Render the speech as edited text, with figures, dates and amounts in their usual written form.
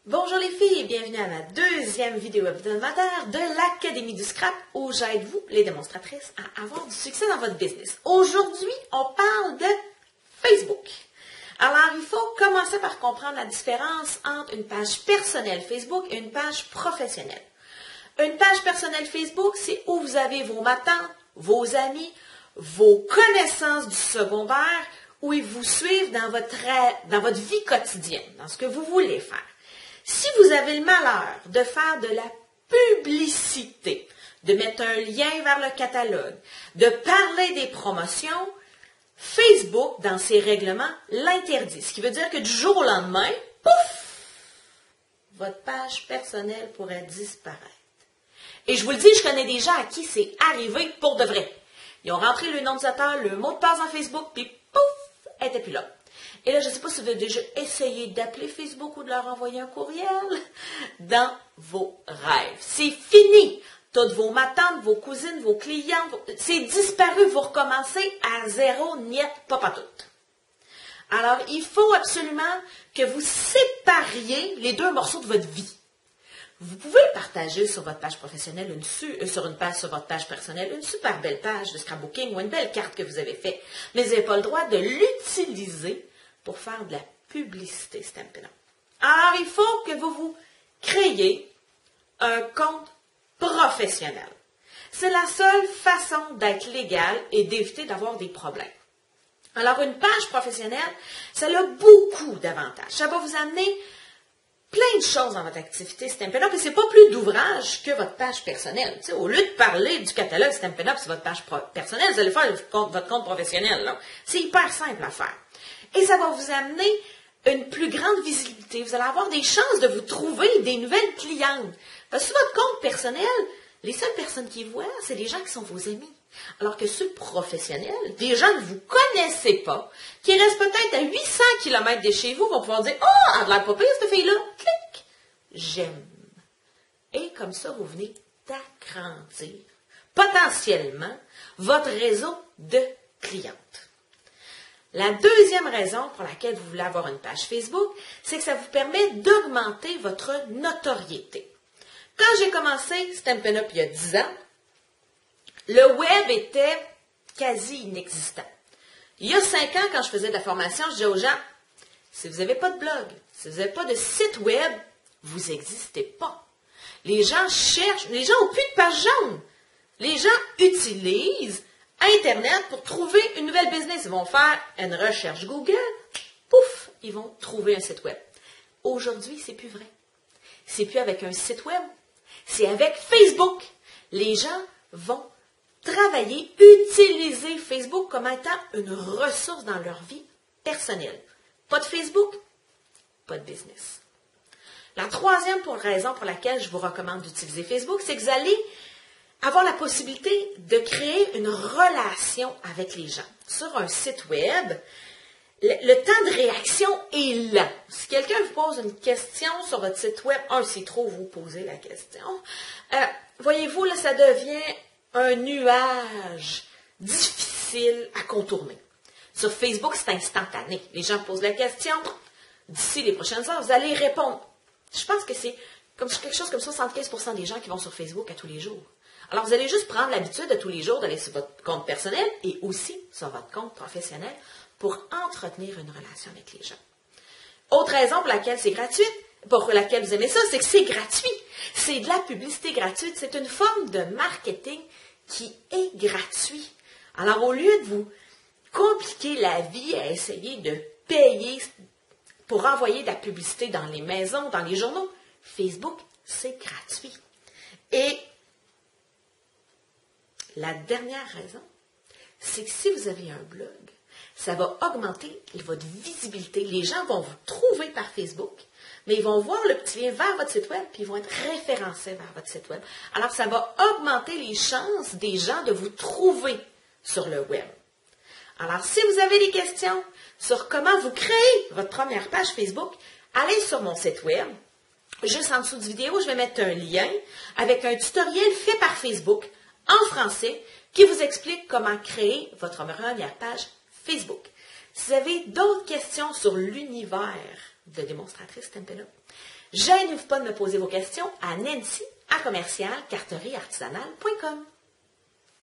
Bonjour les filles et bienvenue à ma deuxième vidéo hebdomadaire de l'Académie du Scrap où j'aide vous, les démonstratrices, à avoir du succès dans votre business. Aujourd'hui, on parle de Facebook. Alors, il faut commencer par comprendre la différence entre une page personnelle Facebook et une page professionnelle. Une page personnelle Facebook, c'est où vous avez vos matantes, vos amis, vos connaissances du secondaire, où ils vous suivent dans votre vie quotidienne, dans ce que vous voulez faire. Si vous avez le malheur de faire de la publicité, de mettre un lien vers le catalogue, de parler des promotions, Facebook, dans ses règlements, l'interdit. Ce qui veut dire que du jour au lendemain, pouf, votre page personnelle pourrait disparaître. Et je vous le dis, je connais des gens à qui c'est arrivé pour de vrai. Ils ont rentré le nom d'utilisateur, le mot de passe dans Facebook, puis pouf, elle n'était plus là. Et là, je ne sais pas si vous avez déjà essayé d'appeler Facebook ou de leur envoyer un courriel dans vos rêves. C'est fini. Toutes vos matantes, vos cousines, vos clientes, c'est disparu. Vous recommencez à zéro, niet, pas toutes. Alors, il faut absolument que vous sépariez les deux morceaux de votre vie. Vous pouvez partager sur votre page professionnelle, sur votre page personnelle, une super belle page de scrapbooking ou une belle carte que vous avez faite. Mais vous n'avez pas le droit de l'utiliser pour faire de la publicité Stampin' Up. Alors, il faut que vous vous créiez un compte professionnel. C'est la seule façon d'être légal et d'éviter d'avoir des problèmes. Alors, une page professionnelle, ça a beaucoup d'avantages. Ça va vous amener plein de choses dans votre activité Stampin' Up et c'est pas plus d'ouvrage que votre page personnelle. Tu sais, au lieu de parler du catalogue Stampin' Up sur votre page personnelle, vous allez faire votre compte professionnel. C'est hyper simple à faire. Et ça va vous amener une plus grande visibilité. Vous allez avoir des chances de vous trouver des nouvelles clientes. Parce que sur votre compte personnel, les seules personnes qui voient, c'est les gens qui sont vos amis. Alors que sur le professionnel, des gens que vous ne connaissez pas, qui restent peut-être à 800 km de chez vous, vont pouvoir dire « Oh, elle a l'air pas pire, cette fille-là! » Clic! J'aime. Et comme ça, vous venez d'agrandir potentiellement votre réseau de clientes. La deuxième raison pour laquelle vous voulez avoir une page Facebook, c'est que ça vous permet d'augmenter votre notoriété. Quand j'ai commencé Stampin' Up il y a 10 ans, le web était quasi inexistant. Il y a 5 ans, quand je faisais de la formation, je disais aux gens, si vous n'avez pas de blog, si vous n'avez pas de site web, vous n'existez pas. Les gens cherchent, les gens n'ont plus de page jaune. Les gens utilisent Internet pour trouver une nouvelle business. Ils vont faire une recherche Google, pouf, ils vont trouver un site web. Aujourd'hui, c'est plus vrai. C'est plus avec un site web, c'est avec Facebook. Les gens vont travailler, utiliser Facebook comme étant une ressource dans leur vie personnelle. Pas de Facebook, pas de business. La troisième raison pour laquelle je vous recommande d'utiliser Facebook, c'est que vous allez avoir la possibilité de créer une relation avec les gens. Sur un site web, le temps de réaction est lent. Si quelqu'un vous pose une question sur votre site web, c'est trop vous poser la question. Voyez-vous, là, ça devient un nuage difficile à contourner. Sur Facebook, c'est instantané. Les gens posent la question. D'ici les prochaines heures, vous allez répondre. Je pense que c'est quelque chose comme 75% des gens qui vont sur Facebook à tous les jours. Alors, vous allez juste prendre l'habitude de tous les jours d'aller sur votre compte personnel et aussi sur votre compte professionnel pour entretenir une relation avec les gens. Autre raison pour laquelle c'est gratuit, pour laquelle vous aimez ça, c'est que c'est gratuit. C'est de la publicité gratuite. C'est une forme de marketing qui est gratuit. Alors, au lieu de vous compliquer la vie à essayer de payer pour envoyer de la publicité dans les maisons, dans les journaux, Facebook, c'est gratuit. Et la dernière raison, c'est que si vous avez un blog, ça va augmenter votre visibilité. Les gens vont vous trouver par Facebook, mais ils vont voir le petit lien vers votre site web, puis ils vont être référencés vers votre site web. Alors, ça va augmenter les chances des gens de vous trouver sur le web. Alors, si vous avez des questions sur comment vous créez votre première page Facebook, allez sur mon site web. Juste en dessous de vidéo, je vais mettre un lien avec un tutoriel fait par Facebook en français qui vous explique comment créer votre première page Facebook. Si vous avez d'autres questions sur l'univers de démonstratrice Stampin' Up, Gênez-vous pas de me poser vos questions à Nancy@carterieartisanale.com.